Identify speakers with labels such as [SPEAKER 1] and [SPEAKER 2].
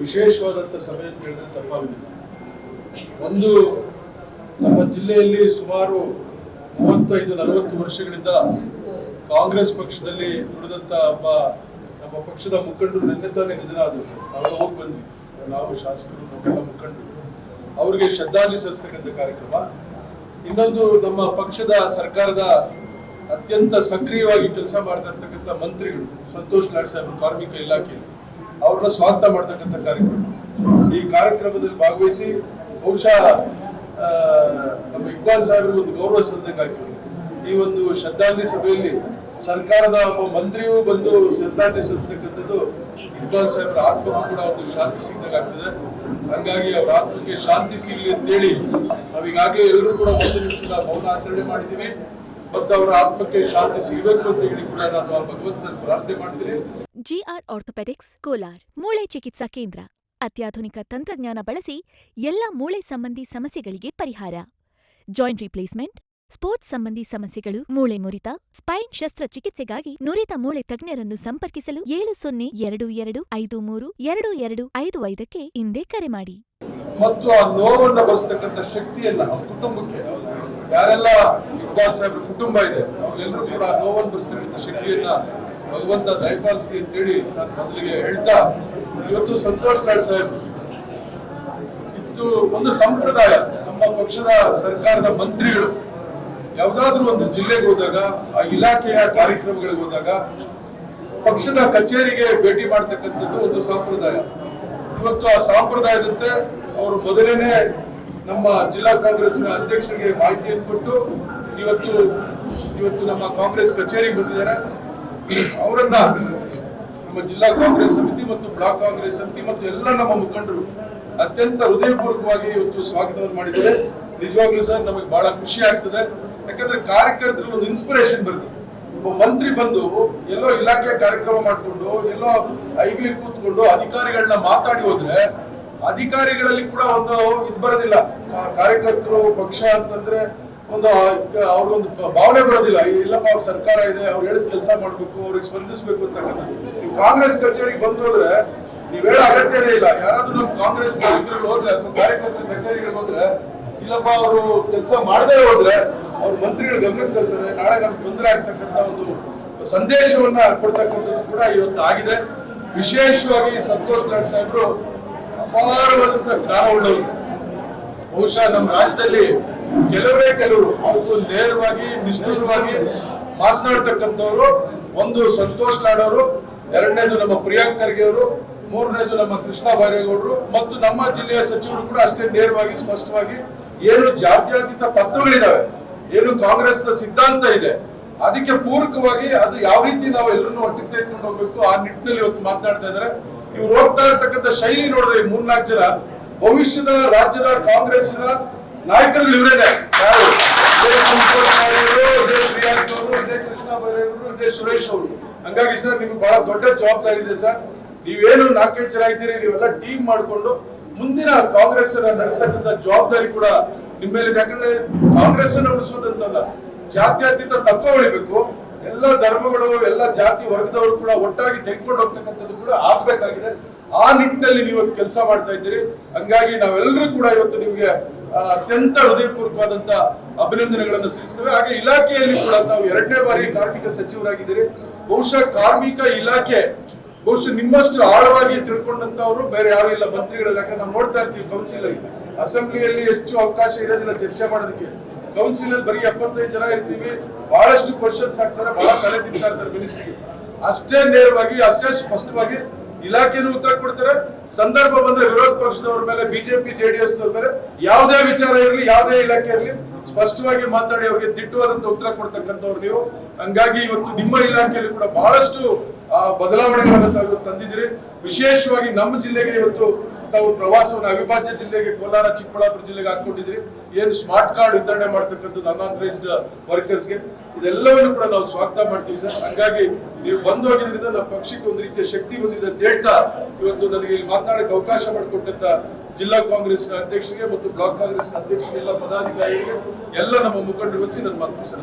[SPEAKER 1] ವಿಶೇಷವಾದಂಥ ಸಭೆ ಅಂತ ಹೇಳಿದ್ರೆ ತಪ್ಪಾಗುದಿಲ್ಲ. ಒಂದು, ನಮ್ಮ ಜಿಲ್ಲೆಯಲ್ಲಿ ಸುಮಾರು 35-40 ವರ್ಷಗಳಿಂದ ಕಾಂಗ್ರೆಸ್ ಪಕ್ಷದಲ್ಲಿ ದುಡಿದಂಥ ಒಬ್ಬ ನಮ್ಮ ಪಕ್ಷದ ಮುಖಂಡರು ನಿನ್ನೆ ತಾನೇ ನಿಧನ ಆದರು ಸರ್. ನಾವೆಲ್ಲ ಹೋಗಿ ಬಂದ್ವಿ, ನಾವು ಶಾಸಕರು ನಮ್ಮೆಲ್ಲ ಮುಖಂಡರು, ಅವರಿಗೆ ಶ್ರದ್ಧಾಂಜಲಿ ಸಲ್ಲಿಸ್ತಕ್ಕಂಥ ಕಾರ್ಯಕ್ರಮ. ಇನ್ನೊಂದು, ನಮ್ಮ ಪಕ್ಷದ ಸರ್ಕಾರದ ಅತ್ಯಂತ ಸಕ್ರಿಯವಾಗಿ ಕೆಲಸ ಮಾಡ್ತಾ ಇರ್ತಕ್ಕಂಥ ಮಂತ್ರಿಗಳು ಸಂತೋಷ್ ಲಾಡ್ ಸಾಹೇಬರು ಕಾರ್ಮಿಕ ಇಲಾಖೆಯಲ್ಲಿ, ಅವ್ರನ್ನ ಸ್ವಾಗತ ಮಾಡ್ತಕ್ಕಂಥ ಕಾರ್ಯಕ್ರಮ. ಈ ಕಾರ್ಯಕ್ರಮದಲ್ಲಿ ಭಾಗವಹಿಸಿ ಬಹುಶಃ ನಮ್ಮ ಇಕ್ಬಾಲ್ ಸಾಹೇಬ್ರಿಗೆ ಒಂದು ಗೌರವ ಸಲ್ಲಿಸಿದಂಗೆ ಆಯ್ತು. ಈ ಒಂದು ಶ್ರದ್ಧಾಂಜಲಿ ಸಭೆಯಲ್ಲಿ ಸರ್ಕಾರದ ಒಬ್ಬ ಮಂತ್ರಿಯೂ ಬಂದು ಶ್ರದ್ಧಾಂಜಲಿ ಸಲ್ಲಿಸ್ತಕ್ಕಂಥದ್ದು ಇಕ್ಬಾಲ್ ಸಾಹೇಬ್ರ ಆತ್ಮಕ್ಕೂ ಕೂಡ ಒಂದು ಶಾಂತಿ ಸಿಗ್ದಂಗೆ ಆಗ್ತದೆ. ಹಂಗಾಗಿ ಅವ್ರ ಆತ್ಮಕ್ಕೆ ಶಾಂತಿ ಸಿಗಲಿ ಅಂತೇಳಿ ನಾವೀಗಾಗಲೇ ಎಲ್ಲರೂ ಕೂಡ 1 ನಿಮಿಷದ ಮೌನ ಆಚರಣೆ ಮಾಡಿದ್ದೀವಿ. ಮತ್ತು ಅವರ ಆತ್ಮಕ್ಕೆ ಶಾಂತಿ ಸಿಗಬೇಕು ಅಂತ ಹೇಳಿ ಕೂಡ ನಾನು ಭಗವಂತನಲ್ಲಿ ಪ್ರಾರ್ಥನೆ ಮಾಡ್ತೀನಿ.
[SPEAKER 2] ಜಿಆರ್ ಆರ್ಥೋಪೆಡಿಕ್ಸ್, ಕೋಲಾರ್ ಮೂಳೆ ಚಿಕಿತ್ಸಾ ಕೇಂದ್ರ. ಅತ್ಯಾಧುನಿಕ ತಂತ್ರಜ್ಞಾನ ಬಳಸಿ ಎಲ್ಲ ಮೂಳೆ ಸಂಬಂಧಿ ಸಮಸ್ಯೆಗಳಿಗೆ ಪರಿಹಾರ. ಜಾಯಿಂಟ್ ರಿಪ್ಲೇಸ್ಮೆಂಟ್, ಸ್ಪೋರ್ಟ್ಸ್ ಸಂಬಂಧಿ ಸಮಸ್ಯೆಗಳು, ಮೂಳೆ ಮುರಿತ, ಸ್ಪೈನ್ ಶಸ್ತ್ರಚಿಕಿತ್ಸೆಗಾಗಿ ನುರಿತ ಮೂಳೆ ತಜ್ಞರನ್ನು ಸಂಪರ್ಕಿಸಲು 7022532255ಕ್ಕೆ ಹಿಂದೆ ಕರೆ ಮಾಡಿ.
[SPEAKER 1] ಮತ್ತು ಆ ನೋವನ್ನು ಭರಿಸತಕ್ಕಂಥ ಶಕ್ತಿಯನ್ನ ಕುಟುಂಬಕ್ಕೆ, ಯಾರೆಲ್ಲ ಇಕ್ಬಾಲ್ ಸಾಹೇಬ್ರ ಕುಟುಂಬ ಇದೆ ಅವರೆಲ್ಲರೂ ಕೂಡ ನೋವನ್ನು ಭರಿಸತಕ್ಕಂಥ ಶಕ್ತಿಯನ್ನ ಭಗವಂತ ದಯಪಾಲಿಸಲಿ ಅಂತೇಳಿ ನಾನು ಮೊದಲಿಗೆ ಹೇಳ್ತಾ, ಇವತ್ತು ಸಂತೋಷ್ ಲಾಡ್ ಸಾಹೇಬ್ ಇದು ಒಂದು ಸಂಪ್ರದಾಯ. ನಮ್ಮ ಪಕ್ಷದ ಸರ್ಕಾರದ ಮಂತ್ರಿಗಳು ಯಾವುದಾದ್ರೂ ಒಂದು ಜಿಲ್ಲೆಗೆ ಹೋದಾಗ, ಆ ಇಲಾಖೆಯ ಕಾರ್ಯಕ್ರಮಗಳಿಗೆ ಹೋದಾಗ ಪಕ್ಷದ ಕಚೇರಿಗೆ ಭೇಟಿ ಮಾಡ್ತಕ್ಕಂಥದ್ದು ಒಂದು ಸಂಪ್ರದಾಯ. ಇವತ್ತು ಆ ಸಂಪ್ರದಾಯದಂತೆ ಅವರು ಮೊದಲೇನೆ ನಮ್ಮ ಜಿಲ್ಲಾ ಕಾಂಗ್ರೆಸ್ನ ಅಧ್ಯಕ್ಷರಿಗೆ ಮಾಹಿತಿಯನ್ನು ಕೊಟ್ಟು ಇವತ್ತು ನಮ್ಮ ಕಾಂಗ್ರೆಸ್ ಕಚೇರಿಗೆ ಬಂದಿದ್ದಾರೆ. ಅವರನ್ನ ನಮ್ಮ ಜಿಲ್ಲಾ ಕಾಂಗ್ರೆಸ್ ಸಮಿತಿ ಮತ್ತು ಬ್ಲಾಕ್ ಕಾಂಗ್ರೆಸ್ ಸಮಿತಿ ಮತ್ತು ಎಲ್ಲ ನಮ್ಮ ಮುಖಂಡರು ಅತ್ಯಂತ ಹೃದಯಪೂರ್ವಕವಾಗಿ ಇವತ್ತು ಸ್ವಾಗತವನ್ನು ಮಾಡಿದ್ದಾರೆ. ನಿಜವಾಗ್ಲೂ ಸರ್ ನಮಗೆ ಬಹಳ ಖುಷಿ ಆಗ್ತದೆ. ಯಾಕಂದ್ರೆ ಕಾರ್ಯಕರ್ತರಿಗೆ ಒಂದು ಇನ್ಸ್ಪಿರೇಷನ್ ಬರ್ತದೆ. ಒಬ್ಬ ಮಂತ್ರಿ ಬಂದು ಎಲ್ಲೋ ಇಲಾಖೆ ಕಾರ್ಯಕ್ರಮ ಮಾಡ್ಕೊಂಡು ಎಲ್ಲೋ ಐಬಿ ಕೂತ್ಕೊಂಡು ಅಧಿಕಾರಿಗಳನ್ನ ಮಾತಾಡಿ ಹೋದ್ರೆ ಅಧಿಕಾರಿಗಳಲ್ಲಿ ಕೂಡ ಒಂದು ಇದು ಬರೋದಿಲ್ಲ. ಕಾರ್ಯಕರ್ತರು ಪಕ್ಷ ಅಂತಂದ್ರೆ ಒಂದು ಅವ್ರಿಗೊಂದು ಭಾವನೆ ಬರೋದಿಲ್ಲ. ಇಲ್ಲಪ್ಪ ಅವ್ರ ಸರ್ಕಾರ ಇದೆ, ಅವ್ರು ಹೇಳಿದ ಕೆಲಸ ಮಾಡ್ಬೇಕು, ಅವ್ರಿಗೆ ಸ್ಪಂದಿಸ್ಬೇಕು ಅಂತಕ್ಕಂಥದ್ದು. ನೀವು ಕಾಂಗ್ರೆಸ್ ಕಚೇರಿಗೆ ಬಂದು ಹೋದ್ರೆ ನೀವ್ ಹೇಳೋ ಅಗತ್ಯನೇ ಇಲ್ಲ. ಯಾರಾದ್ರೂ ನಮ್ಮ ಕಾಂಗ್ರೆಸ್ ನಾಯಕರು ಹೋದ್ರೆ ಅಥವಾ ಕಾರ್ಯಕರ್ತರ ಕಚೇರಿಗಳಿಗೆ ಹೋದ್ರೆ, ಇಲ್ಲಪ್ಪ ಅವರು ಕೆಲಸ ಮಾಡದೇ ಹೋದ್ರೆ ಅವ್ರ ಮಂತ್ರಿಗಳ ಗಮನಕ್ಕೆ ತರ್ತಾರೆ, ನಾಳೆ ನಮ್ಗೆ ತೊಂದರೆ ಆಗ್ತಕ್ಕಂಥ ಒಂದು ಸಂದೇಶವನ್ನ ಕೊಡ್ತಕ್ಕಂಥದ್ದು ಕೂಡ ಇವತ್ತು ಆಗಿದೆ. ವಿಶೇಷವಾಗಿ ಸಂತೋಷ್ ಲಾಡ್ ಸಾಹೇಬ್ರು ಅಪಾರವಾದಂತ ಜ್ಞಾನ ಉಳ್ಳವರು. ಬಹುಶಃ ನಮ್ಮ ರಾಜ್ಯದಲ್ಲಿ ಕೆಲವರು ಅವ್ರಿಗೂ ನೇರವಾಗಿ ನಿಷ್ಠುರವಾಗಿ ಮಾತನಾಡ್ತಕ್ಕಂಥವ್ರು. ಒಂದು ಸಂತೋಷ್ ಲಾಡ್ ಅವರು, ಎರಡನೇದು ನಮ್ಮ ಪ್ರಿಯಾಂಕ್ ಖರ್ಗೆ ಅವರು, ಮೂರನೇದು ನಮ್ಮ ಕೃಷ್ಣ ಬೈರೇಗೌಡರು ಮತ್ತು ನಮ್ಮ ಜಿಲ್ಲೆಯ ಸಚಿವರು ಕೂಡ ಅಷ್ಟೇ ನೇರವಾಗಿ ಸ್ಪಷ್ಟವಾಗಿ ಏನು ಜಾತ್ಯತೀತ ತತ್ವಗಳಿದಾವೆ, ಏನು ಕಾಂಗ್ರೆಸ್ನ ಸಿದ್ಧಾಂತ ಇದೆ, ಅದಕ್ಕೆ ಪೂರಕವಾಗಿ ಅದು ಯಾವ ರೀತಿ ನಾವು ಎಲ್ಲರನ್ನು ಒಟ್ಟಿಗೆ ತೆಗೆದುಕೊಂಡು ಹೋಗ್ಬೇಕು ಆ ನಿಟ್ಟಿನಲ್ಲಿ ಇವತ್ತು ಮಾತನಾಡ್ತಾ ಇದ್ದಾರೆ. ಇವ್ರು ಹೋಗ್ತಾ ಇರ್ತಕ್ಕಂಥ ಶೈಲಿ ನೋಡಿದ್ರೆ 3-4 ಜನ ಭವಿಷ್ಯದ ರಾಜ್ಯದ ಕಾಂಗ್ರೆಸ್ನ ನಾಯಕರುಗಳು ಇವರೇನೆ. ಯಾರು? ಇದೇ ಪ್ರಿಯಾಂಕ್ ಅವರು, ಇದೇ ಕೃಷ್ಣ ಬೈರೇಗೌಡರು, ಇದೇ ಸುರೇಶ್ ಅವರು. ಹಂಗಾಗಿ ಸರ್ ನಿಮ್ಗೆ ಬಹಳ ದೊಡ್ಡ ಜವಾಬ್ದಾರಿ ಇದೆ ಸರ್. ನೀವೇನು 4-5 ಜನ ಇದ್ದೀರಿ, ನೀವೆಲ್ಲ ಟೀಮ್ ಮಾಡಿಕೊಂಡು ಮುಂದಿನ ಕಾಂಗ್ರೆಸ್ ನಡೆಸ್ತಕ್ಕಂಥ ಜವಾಬ್ದಾರಿ ಕೂಡ ನಿಮ್ಮ ಮೇಲಿದೆ. ಯಾಕಂದ್ರೆ ಕಾಂಗ್ರೆಸ್ ಅನ್ನು ಉಳಿಸೋದಂತಲ್ಲ, ಜಾತ್ಯತೀತ ತತ್ವ ಉಳಿಬೇಕು. ಎಲ್ಲ ಧರ್ಮಗಳು, ಎಲ್ಲ ಜಾತಿ ವರ್ಗದವರು ಕೂಡ ಒಟ್ಟಾಗಿ ತೆಗೆದುಕೊಂಡು ಹೋಗ್ತಕ್ಕಂಥದ್ದು ಕೂಡ ಆಗ್ಬೇಕಾಗಿದೆ. ಆ ನಿಟ್ಟಿನಲ್ಲಿ ನೀವು ಇವತ್ತು ಕೆಲಸ ಮಾಡ್ತಾ ಇದ್ದೀರಿ. ಹಂಗಾಗಿ ನಾವೆಲ್ಲರೂ ಕೂಡ ಇವತ್ತು ನಿಮ್ಗೆ ಅತ್ಯಂತ ಹೃದಯಪೂರ್ವಕವಾದಂತ ಅಭಿನಂದನೆಗಳನ್ನು ಸಲ್ಲಿಸ್ತೇವೆ. ಹಾಗೆ ಇಲಾಖೆಯಲ್ಲಿ ಕೂಡ ತಾವು 2ನೇ ಬಾರಿ ಕಾರ್ಮಿಕ ಸಚಿವರಾಗಿದ್ದೀರಿ. ಬಹುಶಃ ಕಾರ್ಮಿಕ ಇಲಾಖೆ ನಿಮ್ಮಷ್ಟು ಆಳವಾಗಿ ತಿಳ್ಕೊಂಡಂತವ್ರು ಬೇರೆ ಯಾರು ಇಲ್ಲ ಮಂತ್ರಿಗಳಲ್ಲಿ. ಯಾಕಂದ್ರೆ ನಾವು ನೋಡ್ತಾ ಇರ್ತೀವಿ ಕೌನ್ಸಿಲ್ ಅಲ್ಲಿ, ಅಸೆಂಬ್ಲಿಯಲ್ಲಿ ಹೆಚ್ಚು ಅವಕಾಶ ಇರೋದಿಲ್ಲ ಚರ್ಚೆ ಮಾಡೋದಕ್ಕೆ. ಕೌನ್ಸಿಲ್ ಅಲ್ಲಿ ಬರೀ 75 ಜನ ಇರ್ತೀವಿ, ಬಹಳಷ್ಟು ಕ್ವಶನ್ಸ್ ಆಗ್ತಾರೆ, ಬಹಳ ತಲೆ ತಿಂತಾ ಇರ್ತಾರೆ ಮಿನಿಸ್ಟ್ರಿಗೆ. ಅಷ್ಟೇ ನೇರವಾಗಿ ಅಷ್ಟೇ ಸ್ಪಷ್ಟವಾಗಿ ಇಲಾಖೆನೂ ಉತ್ತರ ಕೊಡ್ತಾರೆ. ಸಂದರ್ಭ ಬಂದ್ರೆ ವಿರೋಧ ಪಕ್ಷದವ್ರ ಮೇಲೆ, ಬಿಜೆಪಿ ಜೆಡಿಎಸ್ ನವ್ರ ಮೇಲೆ ಯಾವುದೇ ವಿಚಾರ ಇರಲಿ, ಯಾವುದೇ ಇಲಾಖೆ ಇರಲಿ ಸ್ಪಷ್ಟವಾಗಿ ಮಾತಾಡಿ ಅವ್ರಿಗೆ ದಿಟ್ಟವಾದಂತ ಉತ್ತರ ಕೊಡ್ತಕ್ಕಂಥವ್ರು ನೀವು. ಹಂಗಾಗಿ ಇವತ್ತು ನಿಮ್ಮ ಇಲಾಖೆಯಲ್ಲಿ ಕೂಡ ಬಹಳಷ್ಟು ಬದಲಾವಣೆಗಳನ್ನು ತಂದಿದ್ದೀರಿ. ವಿಶೇಷವಾಗಿ ನಮ್ಮ ಜಿಲ್ಲೆಗೆ ಇವತ್ತು ತಾವು ಪ್ರವಾಸವನ್ನು ಅವಿಭಾಜ್ಯ ಜಿಲ್ಲೆಗೆ, ಕೋಲಾರ ಚಿಕ್ಕಬಳ್ಳಾಪುರ ಜಿಲ್ಲೆಗೆ ಹಾಕೊಂಡಿದ್ರಿ. ಏನು ಸ್ಮಾರ್ಟ್ ಕಾರ್ಡ್ ವಿತರಣೆ ಮಾಡ್ತಕ್ಕಂಥದ್ದು ಅನ್ಆಥರೈಸ್ಡ್ ವರ್ಕರ್ಸ್ಗೆ, ಇದೆಲ್ಲವನ್ನು ಕೂಡ ನಾವು ಸ್ವಾಗತ ಮಾಡ್ತೀವಿ ಸರ್. ಹಂಗಾಗಿ ನೀವು ಬಂದು ಹೋಗಿದ್ರಿಂದ ನಮ್ಮ ಪಕ್ಷಕ್ಕೆ ಒಂದು ರೀತಿಯ ಶಕ್ತಿ ಬಂದಿದೆ ಅಂತ ಹೇಳ್ತಾ, ಇವತ್ತು ನನಗೆ ಇಲ್ಲಿ ಮಾತನಾಡಕ್ಕೆ ಅವಕಾಶ ಮಾಡಿಕೊಟ್ಟಂತ ಜಿಲ್ಲಾ ಕಾಂಗ್ರೆಸ್ನ ಅಧ್ಯಕ್ಷರಿಗೆ ಮತ್ತು ಬ್ಲಾಕ್ ಕಾಂಗ್ರೆಸ್ನ ಅಧ್ಯಕ್ಷರಿಗೆ, ಎಲ್ಲ ಪದಾಧಿಕಾರಿಗಳಿಗೆ, ಎಲ್ಲ ನಮ್ಮ ಮುಖಂಡರು ನನ್ನ ಮಾತು